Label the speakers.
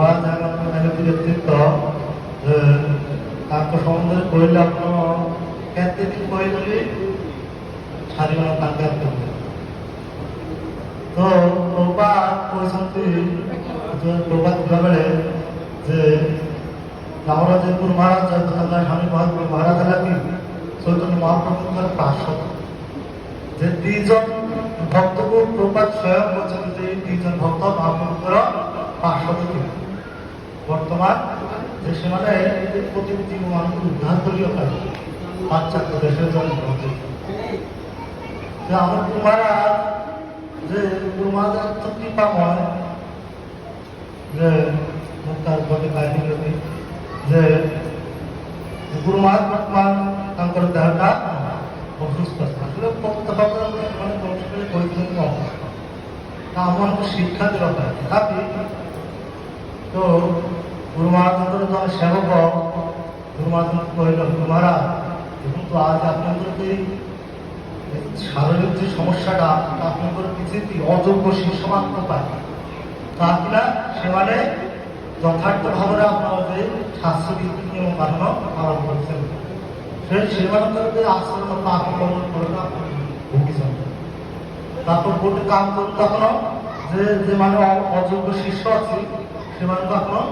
Speaker 1: প্রভাত নেতৃত্ব ତାଙ୍କ ସମ୍ବନ୍ଧରେ କହିଲେ ଆପଣ କେତେ ଦିନ କହିଲେ ଛାଡ଼ିବା ତାଙ୍କେ ତ ପ୍ରଭୁପାଦ କହିଛନ୍ତି ଯେ ପ୍ରଭୁପାଦ ଥିଲାବେଳେ ଯେ ଆମର ଯେ ଗୁରୁ ମହାରାଜ ସ୍ୱାମୀ ମହାରାଜ ହେଲା କି ଚୈତନ୍ୟ ମହାପ୍ରଭୁଙ୍କର ପାର୍ଶ୍ୱଦ ଯେ ଦି ଜଣ ଭକ୍ତକୁ ପ୍ରଭୁପାଦ ସ୍ୱୟଂ କହିଛନ୍ତି ଯେ ଦି ଜଣ ଭକ୍ତ ମହାପ୍ରଭୁଙ୍କର ପାର୍ଶ୍ୱଦ ଥିଲେ। ବର୍ତ୍ତମାନ ଯେ ସେମାନେ ପ୍ରତିନିଧିମାନଙ୍କୁ ଉଦ୍ଧାର କରିବା ପାଇଁ ପାଶ୍ଚାତ୍ୟ ଦେଶରେ ଜଣେ ଯେ ଆମର ଗୁରୁ ମହାରାଜ ଯେ ଗୁରୁ ମହାରାଜ କୃପାମୟ ଯେ ମୁଁ ତାର ଗୋଟେ କାহিনী କହିବି ଯେ ଗୁରୁ ମହାରାଜ ବର୍ତ୍ତମାନ ତାଙ୍କର ଦେହଟା ଅସୁସ୍ଥ ସେମାନେ କହିଛନ୍ତି ଅସୁସ୍ଥ ଆମମାନଙ୍କୁ ଶିକ୍ଷା ଦେବା ପାଇଁ ତଥାପି ତ গুরু মহারাজের জনে সেবক গুরু মহারাজ কহিল গুরু মহারাজ দেখুন আজ আপনাদের এই শারীরিক যে সমস্যাটা আপনাদের কিছু অযোগ্য শিষ্যমাত্র পায় তা কিনা সেমানে যথার্থ ভাবে আপনাদের শাস্ত্রীয় নিয়ম কানুন পালন করছেন সেমানদের আচরণ আক্রমণ করে ভুগিছেন তারপর গোটে কাম করতে এখনো যে মানে অযোগ্য শিষ্য আছে সেমানকে এখনো